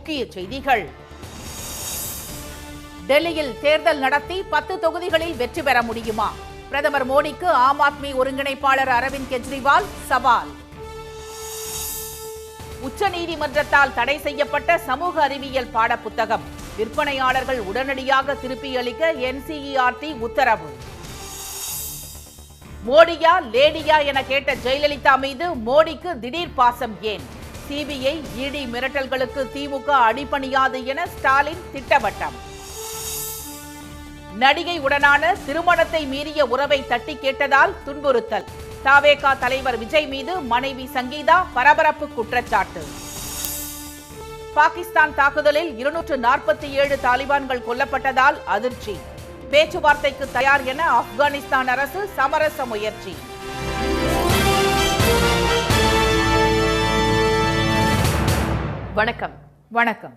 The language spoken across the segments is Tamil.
முக்கிய செய்திகள். டெல்லியில் தேர்தல் நடத்தி 10 தொகுதிகளில் வெற்றி பெற முடியுமா? பிரதமர் மோடிக்கு ஆம் ஆத்மி ஒருங்கிணைப்பாளர் அரவிந்த் கெஜ்ரிவால் சவால். உச்சநீதிமன்றத்தால் தடை செய்யப்பட்ட சமூக அறிவியல் பாடப்புத்தகம் விற்பனையாளர்கள் உடனடியாக திருப்பி அளிக்க NCERT உத்தரவு. மோடியா லேடியா என கேட்ட ஜெயலலிதா மீது மோடிக்கு திடீர் பாசம் ஏன்? CBI ED மிரட்டல்களுக்கு திமுக அடிபணியாது என ஸ்டாலின் திட்டவட்டம். நடிகை உடனான திருமணத்தை மீறிய உறவை தட்டி கேட்டதால் துன்புறுத்தல். தவேக தலைவர் விஜய் மீது மனைவி சங்கீதா பரபரப்பு குற்றச்சாட்டு. பாகிஸ்தான் தாக்குதலில் 247 தாலிபான்கள் கொல்லப்பட்டதால் அதிர்ச்சி. பேச்சுவார்த்தைக்கு தயார் என ஆப்கானிஸ்தான் அரசு சமரச முயற்சி. வணக்கம். வணக்கம்.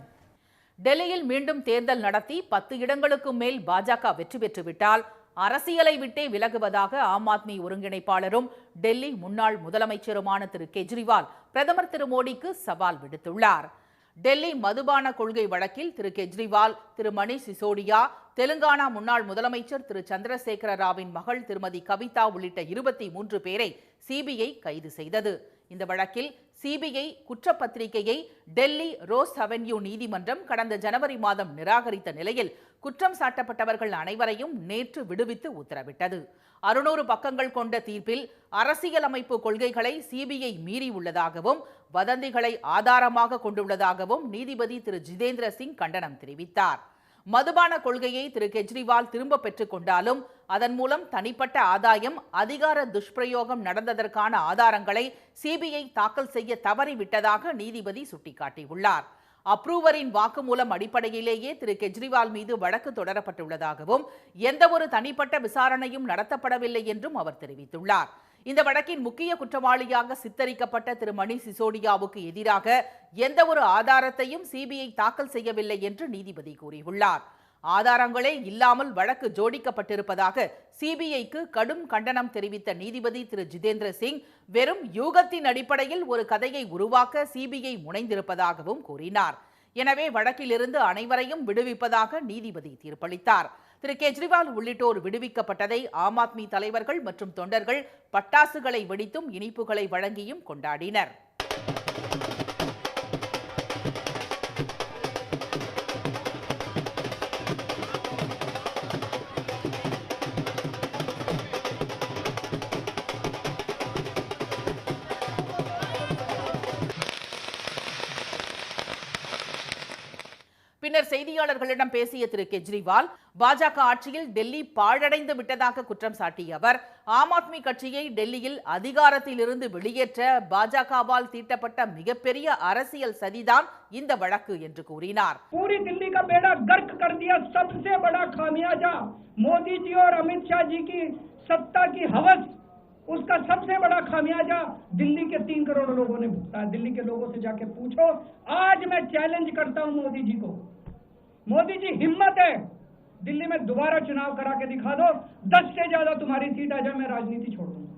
டெல்லியில் மீண்டும் தேர்தல் நடத்தி 10 இடங்களுக்கு மேல் பாஜக வெற்றி பெற்றுவிட்டால் அரசியலை விட்டே விலகுவதாக ஆம் ஆத்மி ஒருங்கிணைப்பாளரும் டெல்லி முன்னாள் முதலமைச்சருமான திரு கெஜ்ரிவால் பிரதமர் திரு மோடிக்கு சவால் விடுத்துள்ளார். டெல்லி மதுபான கொள்கை வழக்கில் திரு கெஜ்ரிவால், திரு மணீஷ் சிசோடியா, தெலுங்கானா முன்னாள் முதலமைச்சர் திரு சந்திரசேகர ராவின் மகள் திருமதி கவிதா உள்ளிட்ட 23 பேரை CBI கைது செய்தது. இந்த வழக்கில் CBI குற்றப்பத்திரிகையை டெல்லி ரோஸ் அவென்யூ நீதிமன்றம் கடந்த ஜனவரி மாதம் நிராகரித்த நிலையில் குற்றம் சாட்டப்பட்டவர்கள் அனைவரையும் நேற்று விடுவித்து உத்தரவிட்டது. 600 பக்கங்கள் கொண்ட தீர்ப்பில் அரசியலமைப்பு கொள்கைகளை CBI மீறி உள்ளதாகவும் வதந்திகளை ஆதாரமாக கொண்டுள்ளதாகவும் நீதிபதி திரு ஜிதேந்திர சிங் கண்டனம் தெரிவித்தார். மதுபான கொள்கையை திரு கெஜ்ரிவால் திரும்ப பெற்றுக் கொண்டாலும் அதன் மூலம் தனிப்பட்ட ஆதாயம், அதிகார துஷ்பிரயோகம் நடந்ததற்கான ஆதாரங்களை CBI தாக்கல் செய்ய தவறிவிட்டதாக நீதிபதி சுட்டிக்காட்டியுள்ளார். அப்ரூவரின் வாக்குமூலம் அடிப்படையிலேயே திரு கெஜ்ரிவால் மீது வழக்கு தொடரப்பட்டுள்ளதாகவும் எந்தவொரு தனிப்பட்ட விசாரணையும் நடத்தப்படவில்லை என்றும் அவர் தெரிவித்துள்ளார். இந்த வழக்கின் முக்கிய குற்றவாளியாக சித்தரிக்கப்பட்ட திரு மணீஷ் சிசோடியாவுக்கு எதிராக எந்தவொரு ஆதாரத்தையும் CBI தாக்கல் செய்யவில்லை என்று நீதிபதி கூறியுள்ளார். ஆதாரங்களே இல்லாமல் வழக்கு ஜோடிக்கப்பட்டிருப்பதாக CBIக்கு கடும் கண்டனம் தெரிவித்த நீதிபதி திரு ஜிதேந்திர சிங் வெறும் யூகத்தின் அடிப்படையில் ஒரு கதையை உருவாக்க CBI முனைந்திருப்பதாகவும் கூறினார். எனவே வழக்கிலிருந்து அனைவரையும் விடுவிப்பதாக நீதிபதி தீர்ப்பளித்தார். திரு கெஜ்ரிவால் உள்ளிட்டோர் விடுவிக்கப்பட்டதை ஆம் ஆத்மி தலைவர்கள் மற்றும் தொண்டர்கள் பட்டாசுகளை வெடித்தும் இனிப்புகளை வழங்கியும் கொண்டாடினர். பின்னர் செய்தியாளர்களிடம் பேசிய திரு கெஜ்ரிவால், பாஜக ஆட்சியில் டெல்லி பாழடைந்து விட்டதாக குற்றம் சாட்டிய அவர், ஆம் ஆத்மி கட்சியை டெல்லியில் அதிகாரத்தில் இருந்து வெளியேற்ற பாஜகவால் தீட்டப்பட்ட மிகப்பெரிய அரசியல் சதிதான் இந்த வழக்கு என்று கூறினார். पूरी दिल्ली का बेड़ा गर्क कर दिया। सबसे बड़ा खामियाजा मोदी जी और अमित शाह जी की सत्ता की हवस, उसका सबसे बड़ा खामियाजा दिल्ली के 3 करोड़ लोगों ने भुगता है। दिल्ली के लोगों से जाके पूछो। आज मैं चैलेंज करता हूं मोदी जी को, मोदी जी हिम्मत है दिल्ली में दोबारा चुनाव करा के दिखा दो, 10 से ज्यादा तुम्हारी सीट आ जाए, मैं राजनीति छोड़ दूंगा।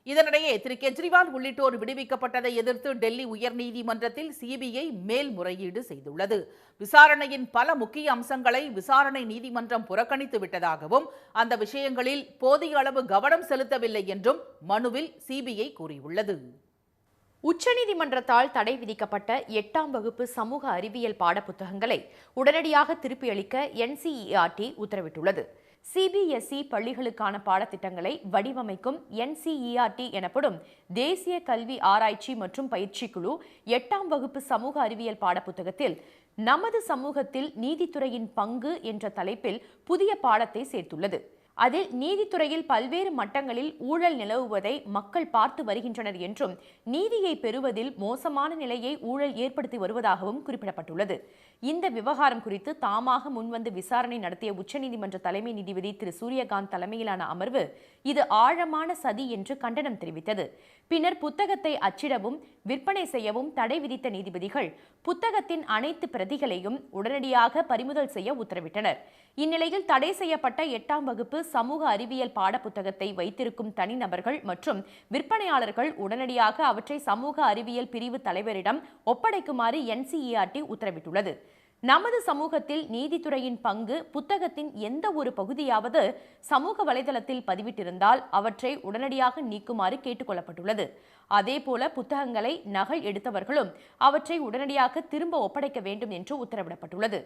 இதனிடையே திரு கெஜ்ரிவால் உள்ளிட்டோர் விடுவிக்கப்பட்டதை எதிர்த்து டெல்லி உயர்நீதிமன்றத்தில் CBI மேல்முறையீடு செய்துள்ளது. விசாரணையின் பல முக்கிய அம்சங்களை விசாரணை நீதிமன்றம் புறக்கணித்து விட்டதாகவும் அந்த விஷயங்களில் போதிய அளவு கவனம் செலுத்தவில்லை என்றும் மனுவில் CBI கூறியுள்ளது. உச்சநீதிமன்றத்தால் தடை விதிக்கப்பட்ட 8ஆம் வகுப்பு சமூக அறிவியல் பாடப்புத்தகங்களை உடனடியாக திருப்பி அளிக்க NCERT உத்தரவிட்டுள்ளது. CBSE பள்ளிகளுக்கான பாடத்திட்டங்களை வடிவமைக்கும் NCERT எனப்படும் தேசிய கல்வி ஆராய்ச்சி மற்றும் பயிற்சி குழு 8ஆம் வகுப்பு சமூக அறிவியல் பாடப்புத்தகத்தில் நமது சமூகத்தில் நீதித்துறையின் பங்கு என்ற தலைப்பில் புதிய பாடத்தை சேர்த்துள்ளது. அதில் நீதித்துறையில் பல்வேறு மட்டங்களில் ஊழல் நிலவுவதை மக்கள் பார்த்து வருகின்றனர் என்றும் நீதியை பெறுவதில் மோசமான நிலையை ஊழல் ஏற்படுத்தி வருவதாகவும் குறிப்பிடப்பட்டுள்ளது. இந்த விவகாரம் குறித்து தாமாக முன்வந்து விசாரணை நடத்திய உச்சநீதிமன்ற தலைமை நீதிபதி திரு சூரியகாந்த் தலைமையிலான அமர்வு இது ஆழமான சதி என்று கண்டனம் தெரிவித்தது. பின்னர் புத்தகத்தை அச்சிடவும் விற்பனை செய்யவும் தடை விதித்த நீதிபதிகள் புத்தகத்தின் அனைத்து பிரதிகளையும் உடனடியாக பறிமுதல் செய்ய உத்தரவிட்டனர். இந்நிலையில் தடை செய்யப்பட்ட 8ஆம் வகுப்பு சமூக அறிவியல் பாடப்புத்தகத்தை வைத்திருக்கும் தனிநபர்கள் மற்றும் விற்பனையாளர்கள் உடனடியாக அவற்றை சமூக அறிவியல் பிரிவு தலைவரிடம் ஒப்படைக்குமாறு NCERT உத்தரவிட்டுள்ளது. நமது சமூகத்தில் நீதித்துறையின் பங்கு புத்தகத்தின் எந்த ஒரு பகுதியாவது சமூக வலைதளத்தில் பதிவிட்டிருந்தால் அவற்றை உடனடியாக நீக்குமாறு கேட்டுக்கொள்ளப்பட்டுள்ளது. அதேபோல புத்தகங்களை நகல் எடுத்தவர்களும் அவற்றை உடனடியாக திரும்ப ஒப்படைக்க வேண்டும் என்று உத்தரவிடப்பட்டுள்ளது.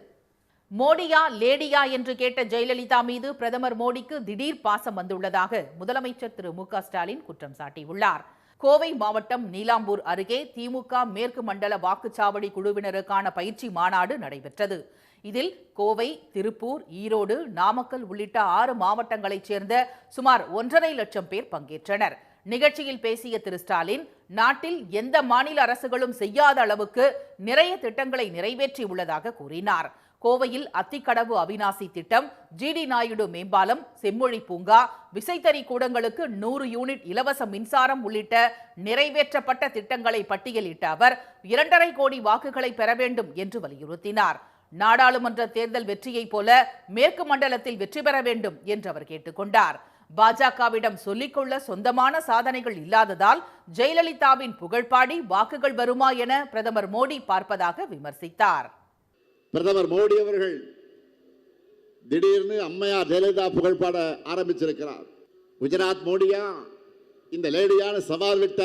மோடியா லேடியா என்று கேட்ட ஜெயலலிதா மீது பிரதமர் மோடிக்கு திடீர் பாசம் வந்துள்ளதாக முதலமைச்சர் திரு மு க ஸ்டாலின் குற்றம் சாட்டியுள்ளார். கோவை மாவட்டம் நீலாம்பூர் அருகே திமுக மேற்கு மண்டல வாக்குச்சாவடி குழுவினருக்கான பயிற்சி மாநாடு நடைபெற்றது. இதில் கோவை, திருப்பூர், ஈரோடு, நாமக்கல் உள்ளிட்ட 6 மாவட்டங்களைச் சேர்ந்த சுமார் 1.5 லட்சம் பேர் பங்கேற்றனர். நிகழ்ச்சியில் பேசிய திரு ஸ்டாலின், நாட்டில் எந்த மாநில அரசுகளும் செய்யாத அளவுக்கு நிறைய திட்டங்களை நிறைவேற்றியுள்ளதாக கூறினார். கோவையில் அத்திக்கடவு அவிநாசி திட்டம், GD நாயுடு மேம்பாலம், செம்மொழி பூங்கா, விசைத்தறி கூடங்களுக்கு 100 யூனிட் இலவச மின்சாரம் உள்ளிட்ட நிறைவேற்றப்பட்ட திட்டங்களை பட்டியலிட்ட அவர் 2.5 கோடி வாக்குகளை பெற வேண்டும் என்று வலியுறுத்தினார். நாடாளுமன்ற தேர்தல் வெற்றியைப் போல மேற்கு மண்டலத்தில் வெற்றி பெற வேண்டும் என்று அவர் கேட்டுக்கொண்டார். பாஜகவிடம் சொல்லிக்கொள்ள சொந்தமான சாதனைகள் இல்லாததால் ஜெயலலிதாவின் புகழ்பாடி வாக்குகள் வருமா என பிரதமர் மோடி பார்ப்பதாக விமர்சித்தார். பிரதமர் மோடி அவர்கள் திடீர்னு அம்மையார் ஜெயலலிதா புகழ்பாட ஆரம்பிச்சிருக்கிறார். குஜராத் மோடியா, இந்த லேடியான சவால் விட்ட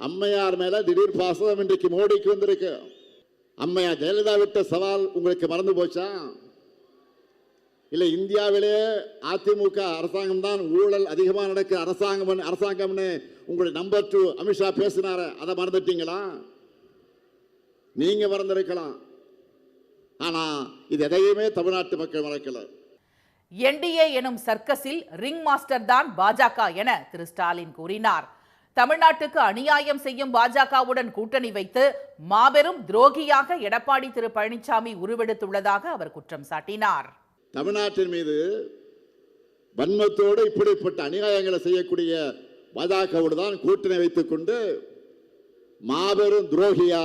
அம்மையார் மேல திடீர் பாசம் இன்றைக்கு மோடிக்கு வந்திருக்கு. அம்மையார் ஜெயலலிதா விட்ட சவால் உங்களுக்கு மறந்து போச்சா? இல்லை இந்தியாவிலே அதிமுக அரசாங்கம் தான் ஊழல் அதிகமாக நடக்க அரசாங்கம்னு உங்களுடைய நம்பர் 2 அமித்ஷா பேசினார, அதை மறந்துட்டீங்களா? நீங்க மறந்திருக்கலாம். ஆனா இது எதையுமே தமிழ்நாட்டு மக்கள் மறக்கல. NDA எனும் சர்க்கஸில் ரிங் மாஸ்டர் தான் பாஜக என திரு ஸ்டாலின் கூறினார். தமிழ்நாட்டுக்கு அநியாயம் செய்யும் பாஜகவுடன் கூட்டணி வைத்து மாபெரும் துரோகியாக எடப்பாடி திரு பழனிசாமி உருவெடுத்துள்ளதாக அவர் குற்றம் சாட்டினார். தமிழ்நாட்டின் மீது வன்மத்தோடு இப்படிப்பட்ட அநியாயங்களை செய்யக்கூடிய பாஜகவோடு தான் கூட்டணி வைத்துக் கொண்டு மாபெரும் துரோகியா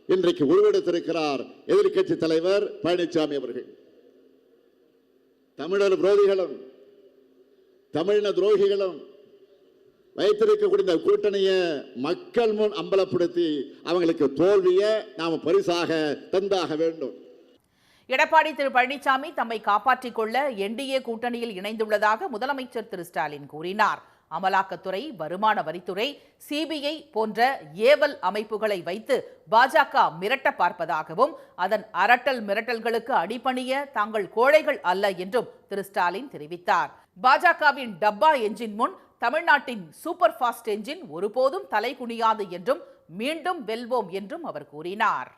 இன்றைக்கு உருவெடுத்திருக்கிறார் எதிர்க்கட்சி தலைவர் பழனிசாமி அவர்கள். தமிழர் விரோதிகளும் தமிழின துரோகிகளும் வைத்திருக்கக்கூடிய கூட்டணியை மக்கள் முன் அம்பலப்படுத்தி அவங்களுக்கு தோல்வியை நாம பரிசாக தந்தாக வேண்டும். எடப்பாடி திரு பழனிசாமி தம்மை காப்பாற்றிக் கொள்ள NDA கூட்டணியில் இணைந்துள்ளதாக முதலமைச்சர் திரு ஸ்டாலின் கூறினார். அமலாக்கத்துறை, வருமான வரித்துறை, CBI போன்ற ஏவல் அமைப்புகளை வைத்து பாஜக மிரட்ட பார்ப்பதாகவும் அதன் அரட்டல் மிரட்டல்களுக்கு அடிபணிய தாங்கள் கோழைகள் அல்ல என்றும் திரு ஸ்டாலின் தெரிவித்தார். பாஜகவின் டப்பா என்ஜின் முன் தமிழ்நாட்டின் சூப்பர் ஃபாஸ்ட் என்ஜின் ஒருபோதும் தலை குனியாது என்றும் மீண்டும் வெல்வோம் என்றும் அவர் கூறினார்.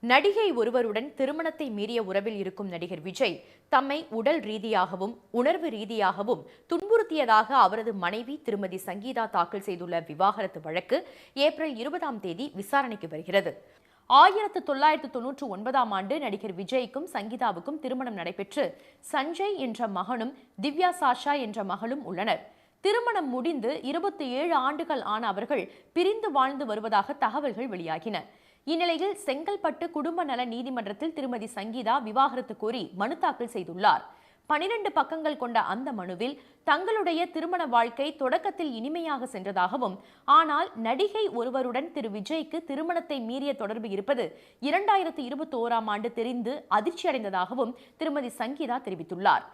நடிகை ஒருவருடன் திருமணத்தை மீறிய உறவில் இருக்கும் நடிகர் விஜய் தம்மை உடல் ரீதியாகவும் உணர்வு ரீதியாகவும் துன்புறுத்தியதாக அவரது மனைவி திருமதி சங்கீதா தாக்கல் செய்துள்ள விவாகரத்து வழக்கு ஏப்ரல் 20ஆம் தேதி விசாரணைக்கு வருகிறது. 1999ஆம் ஆண்டு நடிகர் விஜய்க்கும் சங்கீதாவுக்கும் திருமணம் நடைபெற்று சஞ்சய் என்ற மகனும் திவ்யா சாஷா என்ற மகளும் உள்ளனர். திருமணம் முடிந்து 27 ஆண்டுகள் ஆன அவர்கள் பிரிந்து வாழ்ந்து வருவதாக தகவல்கள் வெளியாகின. இந்நிலையில் செங்கல்பட்டு குடும்ப நல நீதிமன்றத்தில் திருமதி சங்கீதா விவாகரத்து கோரி மனு தாக்கல் செய்துள்ளார். 12 பக்கங்கள் கொண்ட அந்த மனுவில் தங்களுடைய திருமண வாழ்க்கை தொடக்கத்தில் இனிமையாக சென்றதாகவும், ஆனால் நடிகை ஒருவருடன் திரு விஜய்க்கு திருமணத்தை மீறிய தொடர்பு இருப்பது 2021ஆம் ஆண்டு தெரிந்து அதிர்ச்சியடைந்ததாகவும் திருமதி சங்கீதா தெரிவித்துள்ளார்.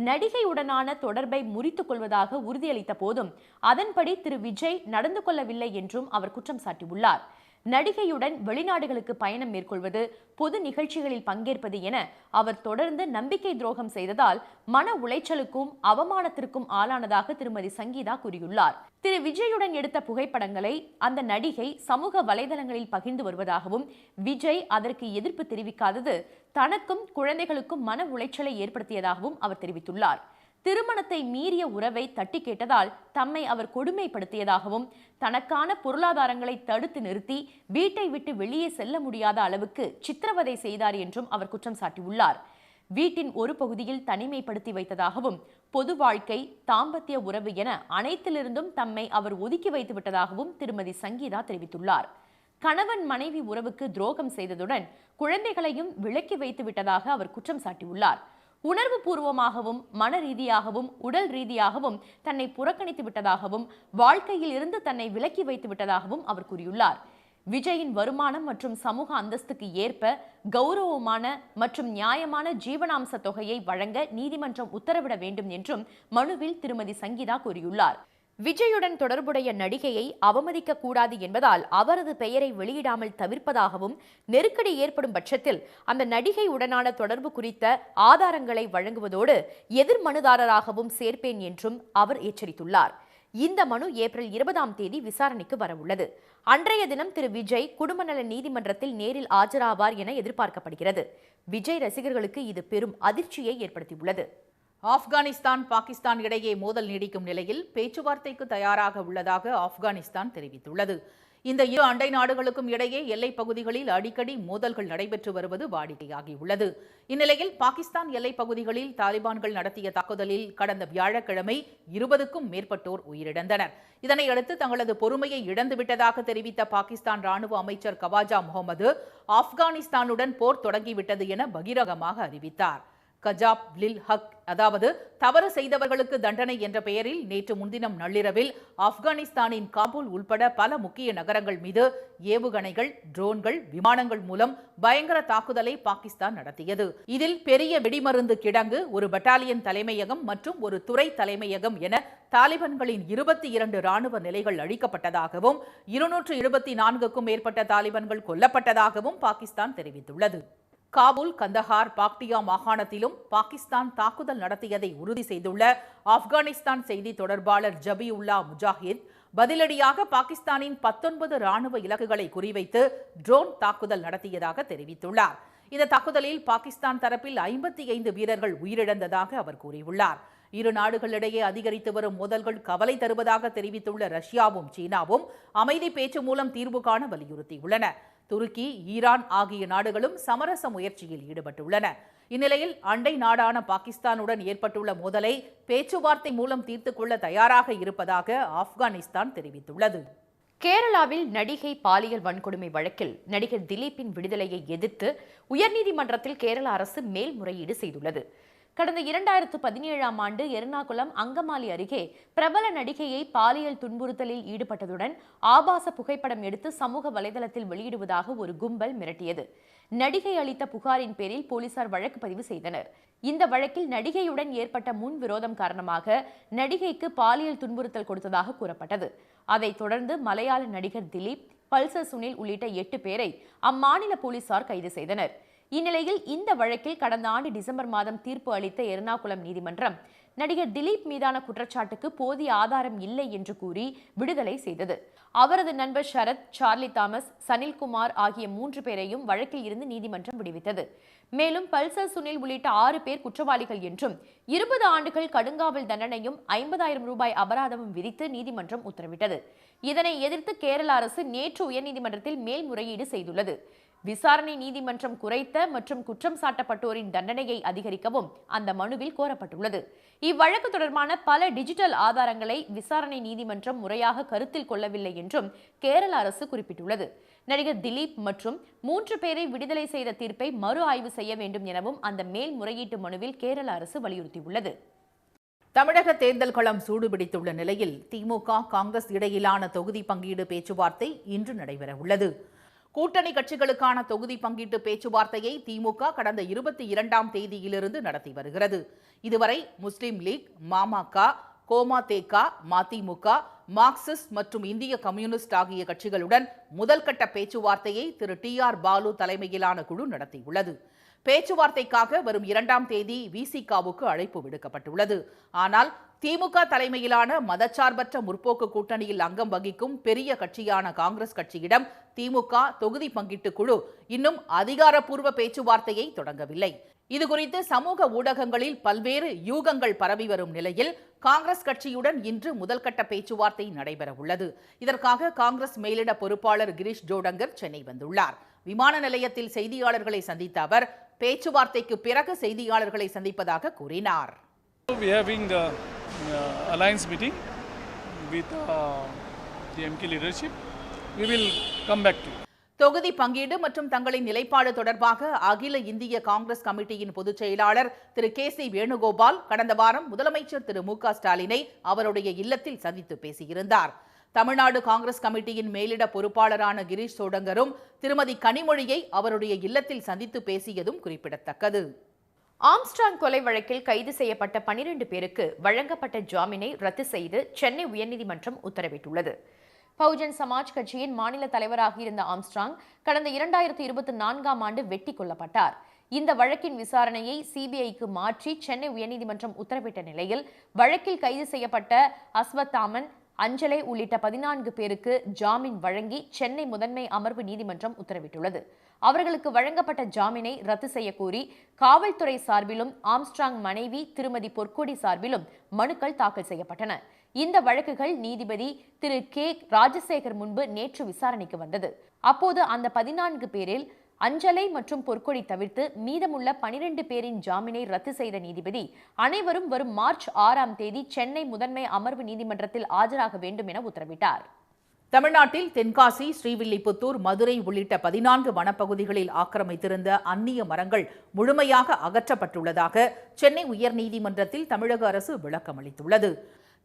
நடிகையுடனான தொடர்பை முறித்துக் கொள்வதாக உறுதியளித்த போதும் அதன்படி திரு விஜய் நடந்து கொள்ளவில்லை என்றும் அவர் குற்றம் சாட்டியுள்ளார். நடிகையுடன் வெளிநாடுகளுக்கு பயணம் மேற்கொள்வது, பொது நிகழ்ச்சிகளில் பங்கேற்பது என அவர் தொடர்ந்து நம்பிக்கை துரோகம் செய்ததால் மன உளைச்சலுக்கும் அவமானத்திற்கும் ஆளானதாக திருமதி சங்கீதா கூறியுள்ளார். திரு விஜயுடன் எடுத்த புகைப்படங்களை அந்த நடிகை சமூக வலைதளங்களில் பகிர்ந்து வருவதாகவும், விஜய் அதற்கு எதிர்ப்பு தெரிவிக்காதது தனக்கும் குழந்தைகளுக்கும் மன உளைச்சலை ஏற்படுத்தியதாகவும் அவர் தெரிவித்துள்ளார். திருமணத்தை மீறிய உறவை தட்டி கேட்டதால் தம்மை அவர் கொடுமைப்படுத்தியதாகவும், தனக்கான பொருளாதாரங்களை தடுத்து நிறுத்தி வீட்டை விட்டு வெளியே செல்ல முடியாத அளவுக்கு சித்திரவதை செய்தார் என்றும் அவர் குற்றம் சாட்டியுள்ளார். வீட்டின் ஒரு பகுதியில் தனிமைப்படுத்தி வைத்ததாகவும், பொது வாழ்க்கை, தாம்பத்திய உறவு என அனைத்திலிருந்தும் தம்மை அவர் ஒதுக்கி வைத்து விட்டதாகவும் திருமதி சங்கீதா தெரிவித்துள்ளார். கணவன் மனைவி உறவுக்கு துரோகம் செய்ததுடன் குழந்தைகளையும் விலக்கி வைத்து விட்டதாக அவர் குற்றம் சாட்டியுள்ளார். உணர்வு பூர்வமாகவும் மன ரீதியாகவும் உடல் ரீதியாகவும் தன்னை புறக்கணித்து விட்டதாகவும் வாழ்க்கையில் இருந்து தன்னை விலக்கி வைத்து விட்டதாகவும் அவர் கூறியுள்ளார். விஜயின் வருமானம் மற்றும் சமூக அந்தஸ்துக்கு ஏற்ப கௌரவமான மற்றும் நியாயமான ஜீவனாம்ச தொகையை வழங்க நீதிமன்றம் உத்தரவிட வேண்டும் என்றும் மனுவில் திருமதி சங்கீதா கூறியுள்ளார். விஜயுடன் தொடர்புடைய நடிகையை அவமதிக்க கூடாது என்பதால் அவரது பெயரை வெளியிடாமல் தவிர்ப்பதாகவும் நெருக்கடி ஏற்படும் பட்சத்தில் அந்த நடிகை உடனான தொடர்பு குறித்த ஆதாரங்களை வழங்குவதோடு எதிர் மனுதாரராகவும் சேர்ப்பேன் என்றும் அவர் எச்சரித்துள்ளார். இந்த மனு ஏப்ரல் 20ஆம் தேதி விசாரணைக்கு வரவுள்ளது. அன்றைய தினம் திரு விஜய் குடும்ப நல நீதிமன்றத்தில் நேரில் ஆஜராவார் என எதிர்பார்க்கப்படுகிறது. விஜய் ரசிகர்களுக்கு இது பெரும் அதிர்ச்சியை ஏற்படுத்தியுள்ளது. ஆப்கானிஸ்தான் பாகிஸ்தான் இடையே மோதல் நீடிக்கும் நிலையில் பேச்சுவார்த்தைக்கு தயாராக உள்ளதாக ஆப்கானிஸ்தான் தெரிவித்துள்ளது. இந்த இரு அண்டை நாடுகளுக்கும் இடையே எல்லைப் பகுதிகளில் அடிக்கடி மோதல்கள் நடைபெற்று வருவது வாடிக்கையாகியுள்ளது. இந்நிலையில் பாகிஸ்தான் எல்லைப் பகுதிகளில் தாலிபான்கள் நடத்திய தாக்குதலில் கடந்த வியாழக்கிழமை 20க்கும் மேற்பட்டோர் உயிரிழந்தனர். இதனையடுத்து தங்களது பொறுமையை இழந்துவிட்டதாக தெரிவித்த பாகிஸ்தான் ராணுவ அமைச்சர் கவாஜா முகமது ஆப்கானிஸ்தானுடன் போர் தொடங்கிவிட்டது என பகிரங்கமாக அறிவித்தார். கஜாப் லில் ஹக், அதாவது தவறு செய்தவர்களுக்கு தண்டனை என்ற பெயரில் நேற்று முன்தினம் நள்ளிரவில் ஆப்கானிஸ்தானின் காபூல் உள்பட பல முக்கிய நகரங்கள் மீது ஏவுகணைகள், ட்ரோன்கள், விமானங்கள் மூலம் பயங்கர தாக்குதலை பாகிஸ்தான் நடத்தியது. இதில் பெரிய வெடிமருந்து கிடங்கு, ஒரு பட்டாலியன் தலைமையகம் மற்றும் ஒரு துறை தலைமையகம் என தாலிபான்களின் 22 ராணுவ நிலைகள் அழிக்கப்பட்டதாகவும் 274க்கும் மேற்பட்ட தாலிபான்கள் கொல்லப்பட்டதாகவும் பாகிஸ்தான் தெரிவித்துள்ளது. காபூல், கந்தஹார், பாக்டியா மாகாணத்திலும் பாகிஸ்தான் தாக்குதல் நடத்தியதை உறுதி செய்துள்ள ஆப்கானிஸ்தான் செய்தி தொடர்பாளர் ஜபியுல்லா முஜாஹித் பதிலடியாக பாகிஸ்தானின் 19 ராணுவ இலக்குகளை குறிவைத்து ட்ரோன் தாக்குதல் நடத்தியதாக தெரிவித்துள்ளார். இந்த தாக்குதலில் பாகிஸ்தான் தரப்பில் 55 வீரர்கள் உயிரிழந்ததாக அவர் கூறியுள்ளார். இரு நாடுகளிடையே அதிகரித்து வரும் மோதல்கள் கவலை தருவதாக தெரிவித்துள்ள ரஷ்யாவும் சீனாவும் அமைதி பேச்சு மூலம் தீர்வு காண வலியுறுத்தியுள்ளன. துருக்கி, ஈரான் ஆகிய நாடுகளும் சமரச முயற்சியில் ஈடுபட்டுள்ளன. இந்நிலையில் அண்டை நாடான பாகிஸ்தானுடன் ஏற்பட்டுள்ள மோதலை பேச்சுவார்த்தை மூலம் தீர்த்துக் கொள்ள தயாராக இருப்பதாக ஆப்கானிஸ்தான் தெரிவித்துள்ளது. கேரளாவில் நடிகை பாலியல் வன்கொடுமை வழக்கில் நடிகர் திலீப்பின் விடுதலையை எதிர்த்து உயர்நீதிமன்றத்தில் கேரள அரசு மேல்முறையீடு செய்துள்ளது. கடந்த 2017ஆம் ஆண்டு எர்ணாகுளம் அங்கமாலி அருகே பிரபல நடிகையை பாலியல் துன்புறுத்தலில் ஈடுபட்டதுடன் ஆபாச புகைப்படம் எடுத்து சமூக வலைதளத்தில் வெளியிடுவதாக ஒரு கும்பல் மிரட்டியது. நடிகை அளித்த புகாரின் பேரில் போலீசார் வழக்கு பதிவு செய்தனர். இந்த வழக்கில் நடிகையுடன் ஏற்பட்ட முன் விரோதம் காரணமாக நடிகைக்கு பாலியல் துன்புறுத்தல் கொடுத்ததாக கூறப்பட்டது. அதைத் தொடர்ந்து மலையாள நடிகர் திலீப், பல்சர் சுனில் உள்ளிட்ட 8 பேரை அம்மாநில போலீசார் கைது செய்தனர். இந்நிலையில் இந்த வழக்கில் கடந்த ஆண்டு டிசம்பர் மாதம் தீர்ப்பு அளித்த எர்ணாகுளம் நீதிமன்றம் நடிகர் திலீப் மீதான குற்றச்சாட்டுக்கு போதிய ஆதாரம் இல்லை என்று கூறி விடுதலை செய்தது. அவரது நண்பர் ஷரத், சார்லி தாமஸ், சனில்குமார் ஆகிய 3 பேரையும் வழக்கில் இருந்து நீதிமன்றம் விடுவித்தது. மேலும் பல்சர் சுனில் உள்ளிட்ட 6 பேர் குற்றவாளிகள் என்றும் 20 ஆண்டுகள் கடுங்காவல் தண்டனையும் 50,000 ரூபாய் அபராதமும் விதித்து நீதிமன்றம் உத்தரவிட்டது. இதனை எதிர்த்து கேரள அரசு நேற்று உயர்நீதிமன்றத்தில் மேல்முறையீடு செய்துள்ளது. விசாரணை நீதிமன்றம் குறைத்த மற்றும் குற்றம் சாட்டப்பட்டோரின் தண்டனையை அதிகரிக்கவும் அந்த மனுவில் கோரப்பட்டுள்ளது. இவ்வழக்கு தொடர்பான பல டிஜிட்டல் ஆதாரங்களை விசாரணை நீதிமன்றம் முறையாக கருத்தில் கொள்ளவில்லை என்றும் கேரள அரசு குறிப்பிட்டுள்ளது. நடிகர் திலீப் மற்றும் 3 பேரை விடுதலை செய்த தீர்ப்பை மறு ஆய்வு செய்ய வேண்டும் எனவும் அந்த மேல்முறையீட்டு மனுவில் கேரள அரசு வலியுறுத்தியுள்ளது. தமிழக தேர்தல் களம் சூடுபிடித்துள்ள நிலையில் திமுக, காங்கிரஸ் இடையிலான தொகுதி பங்கீடு பேச்சுவார்த்தை இன்று நடைபெற உள்ளது. கூட்டணி கட்சிகளுக்கான தொகுதி பங்கீட்டு பேச்சுவார்த்தையை திமுக கடந்த 22ஆம் தேதியிலிருந்து நடத்தி வருகிறது. இதுவரை முஸ்லிம் லீக், மாமக, கோமாதேக, மதிமுக, மார்க்சிஸ்ட் மற்றும் இந்திய கம்யூனிஸ்ட் ஆகிய கட்சிகளுடன் முதல்கட்ட பேச்சுவார்த்தையை திரு TR பாலு தலைமையிலான குழு நடத்தியுள்ளது. பேச்சுவார்த்தைக்காக வரும் 2ஆம் தேதி விசிகாவுக்கு அழைப்பு விடுக்கப்பட்டுள்ளது. ஆனால் திமுக தலைமையிலான மதச்சார்பற்ற முற்போக்கு கூட்டணியில் அங்கம் வகிக்கும் பெரிய கட்சியான காங்கிரஸ் கட்சியிடம் திமுக தொகுதி பங்கீட்டு குழு இன்னும் அதிகாரப்பூர்வ பேச்சுவார்த்தையை தொடங்கவில்லை. இதுகுறித்து சமூக ஊடகங்களில் பல்வேறு யூகங்கள் பரவி வரும் நிலையில் காங்கிரஸ் கட்சியுடன் இன்று முதல்கட்ட பேச்சுவார்த்தை நடைபெற உள்ளது. இதற்காக காங்கிரஸ் மேலிட பொறுப்பாளர் கிரீஷ் ஜோடங்கர் சென்னை வந்துள்ளார். விமான நிலையத்தில் செய்தியாளர்களை சந்தித்த அவர் பேச்சுவார்த்தைக்கு பிறகு செய்தியாளர்களை சந்திப்பதாக கூறினார். We are having the alliance meeting with the MK leadership. We will come back to you. தொகுதி பங்கீடு மற்றும் தங்களின் நிலைப்பாடு தொடர்பாக அகில இந்திய காங்கிரஸ் கமிட்டியின் பொதுச் செயலாளர் திரு கே.சி. வேணுகோபால் கடந்த வாரம் முதலமைச்சர் திரு மு.க. ஸ்டாலினை அவருடைய இல்லத்தில் சந்தித்து பேசியிருந்தார். தமிழ்நாடு காங்கிரஸ் கமிட்டியின் மேலிட பொறுப்பாளரான கிரீஷ் சோடங்கரும் திருமதி கனிமொழியை அவருடைய இல்லத்தில் சந்தித்து பேசியதும் குறிப்பிடத்தக்கது. ஆம்ஸ்ட்ராங் கொலை வழக்கில் கைது செய்யப்பட்ட 12 பேருக்கு வழங்கப்பட்ட ஜாமீனை ரத்து செய்து சென்னை உயர்நீதிமன்றம் உத்தரவிட்டுள்ளது. பகுஜன் சமாஜ் கட்சியின் மாநில தலைவராக இருந்த ஆம்ஸ்ட்ராங் கடந்த 2024ஆம் ஆண்டு வெட்டி கொல்லப்பட்டார். இந்த வழக்கின் விசாரணையை சிபிஐக்கு மாற்றி சென்னை உயர்நீதிமன்றம் உத்தரவிட்ட நிலையில் வழக்கில் கைது செய்யப்பட்ட அஸ்வத்தாமன், அஞ்சலை உள்ளிட்ட 14 பேருக்கு ஜாமீன் வழங்கி சென்னை முதன்மை அமர்வு நீதிமன்றம் உத்தரவிட்டுள்ளது. அவர்களுக்கு வழங்கப்பட்ட ஜாமீனை ரத்து செய்ய கோரி காவல்துறை சார்பிலும் ஆம்ஸ்ட்ராங் மனைவி திருமதி பொற்கொடி சார்பிலும் மனுக்கள் தாக்கல் செய்யப்பட்டன. இந்த வழக்குகள் நீதிபதி திரு கே. ராஜசேகர் முன்பு நேற்று விசாரணைக்கு வந்தது. அப்போது அந்த 14 பேரில் அஞ்சலை மற்றும் பொற்கொடி தவிர்த்து மீதமுள்ள 12 பேரின் ஜாமீனை ரத்து செய்த நீதிபதி அனைவரும் வரும் மார்ச் 6ஆம் தேதி சென்னை முதன்மை அமர்வு நீதிமன்றத்தில் ஆஜராக வேண்டும் என உத்தரவிட்டார். தமிழ்நாட்டில் தென்காசி, ஸ்ரீவில்லிபுத்தூர், மதுரை உள்ளிட்ட 14 வனப்பகுதிகளில் ஆக்கிரமித்திருந்த அந்நிய மரங்கள் முழுமையாக அகற்றப்பட்டுள்ளதாக சென்னை உயர்நீதிமன்றத்தில் தமிழக அரசு விளக்கமளித்துள்ளது.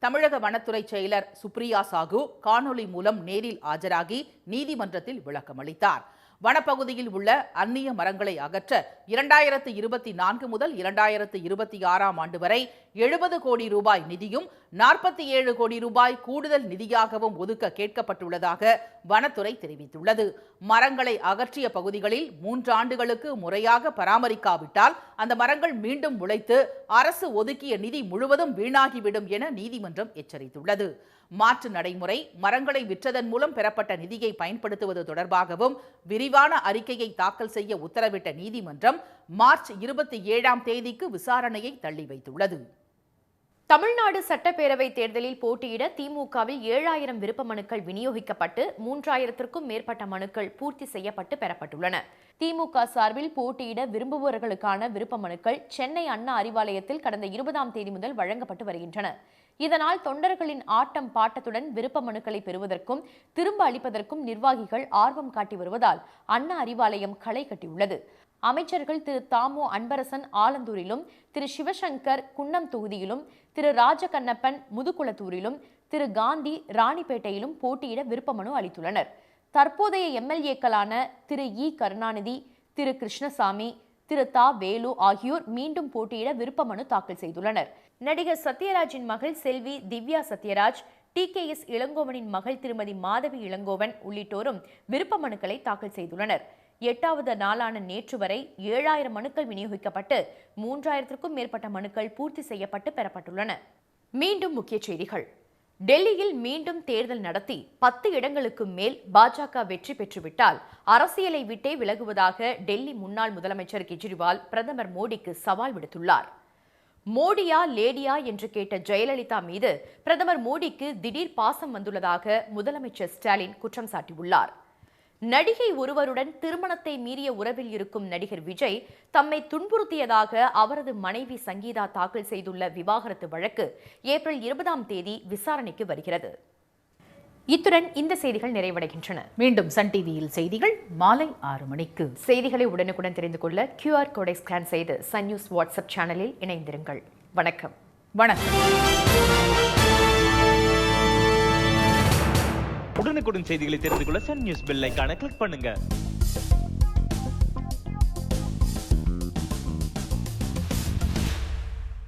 தமிழக வனத்துறை செயலர் சுப்ரியா சாகு காணொலி மூலம் நேரில் ஆஜராகி நீதிமன்றத்தில் விளக்கமளித்தார். வனப்பகுதியில் உள்ள அந்நிய மரங்களை அகற்ற 2024 முதல் 2026ஆம் ஆண்டு வரை 70 கோடி ரூபாய் நிதியும் 47 கோடி ரூபாய் கூடுதல் நிதியாகவும் ஒதுக்க கேட்கப்பட்டுள்ளதாக வனத்துறை தெரிவித்துள்ளது. மரங்களை அகற்றிய பகுதிகளில் 3 ஆண்டுகளுக்கு முறையாக பராமரிக்காவிட்டால் அந்த மரங்கள் மீண்டும் முளைத்து அரசு ஒதுக்கிய நிதி முழுவதும் வீணாகிவிடும் என நீதிமன்றம் எச்சரித்துள்ளது. மாற்று நடைமுறை, மரங்களை விற்றதன் மூலம் பெறப்பட்ட நிதியை பயன்படுத்துவது தொடர்பாகவும் விரிவான அறிக்கையை தாக்கல் செய்ய உத்தரவிட்ட நீதிமன்றம் மார்ச் 27ஆம் தேதிக்கு விசாரணையை தள்ளி வைத்துள்ளது. தமிழ்நாடு சட்டப்பேரவை தேர்தலில் போட்டியிட திமுகவில் 7000 விருப்ப மனுக்கள் விநியோகிக்கப்பட்டு 3000த்திற்கும் மேற்பட்ட மனுக்கள் பூர்த்தி செய்யப்பட்டு பெறப்பட்டுள்ளன. திமுக சார்பில் போட்டியிட விரும்புபவர்களுக்கான விருப்ப மனுக்கள் சென்னை அண்ணா அறிவாலயத்தில் கடந்த 20ஆம் தேதி முதல் வழங்கப்பட்டு வருகின்றன. இதனால் தொண்டர்களின் ஆட்டம் பாட்டத்துடன் விருப்ப மனுக்களை பெறுவதற்கும் திரும்ப அளிப்பதற்கும் நிர்வாகிகள் ஆர்வம் காட்டி வருவதால் அண்ணா அறிவாலயம் களை கட்டியுள்ளது. அமைச்சர்கள் திரு தாமோ அன்பரசன் ஆலந்தூரிலும், திரு சிவசங்கர் குன்னம் தொகுதியிலும், திரு ராஜகண்ணப்பன் முதுகுளத்தூரிலும், திரு காந்தி ராணிப்பேட்டையிலும் போட்டியிட விருப்ப மனு அளித்துள்ளனர். தற்போதைய எம்எல்ஏக்களான திரு இ. கருணாநிதி, திரு கிருஷ்ணசாமி, திரு தா. வேலு ஆகியோர் மீண்டும் போட்டியிட விருப்ப மனு தாக்கல் செய்துள்ளனர். நடிகர் சத்யராஜின் மகள் செல்வி திவ்யா சத்யராஜ், TKS இளங்கோவனின் மகள் திருமதி மாதவி இளங்கோவன் உள்ளிட்டோரும் விருப்ப மனுக்களை தாக்கல் செய்துள்ளனர். 8வது நாளான நேற்று வரை 7000 மனுக்கள் விநியோகிக்கப்பட்டு 3000த்திற்கும் மேற்பட்ட மனுக்கள் பூர்த்தி செய்யப்பட்டு பெறப்பட்டுள்ளன. மீண்டும் முக்கிய செய்திகள். டெல்லியில் மீண்டும் தேர்தல் நடத்தி 10 இடங்களுக்கு மேல் பாஜக வெற்றி பெற்றுவிட்டால் அரசியலை விட்டே விலகுவதாக டெல்லி முன்னாள் முதலமைச்சர் கெஜ்ரிவால் பிரதமர் மோடிக்கு சவால் விடுத்துள்ளார். மோடியா லேடியா என்று கேட்ட ஜெயலலிதா மீது பிரதமர் மோடிக்கு திடீர் பாசம் வந்துள்ளதாக முதலமைச்சர் ஸ்டாலின் குற்றம் சாட்டியுள்ளார். நடிகை ஒருவருடன் திருமணத்தை மீறிய உறவில் இருக்கும் நடிகர் விஜய் தம்மை துன்புறுத்தியதாக அவரது மனைவி சங்கீதா தாக்கல் செய்துள்ள விவாகரத்து வழக்கு ஏப்ரல் 20ஆம் தேதி விசாரணைக்கு வருகிறது. இத்துடன் இந்த செய்திகள் நிறைவடைகின்றன. மீண்டும் சன் டிவியில் செய்திகள் மாலை 6 மணிக்கு. செய்திகளை உடனுக்குடன் தெரிந்து கொள்ள QR கோடை ஸ்கேன் செய்து சன் நியூஸ் வாட்ஸ்அப் சேனலில் இணைந்திருங்கள். வணக்கம். உடனுக்குடன் செய்திகளை தெரிந்து கொள்ள சன் நியூஸ் பெல் ஐகானை கிளிக் பண்ணுங்க.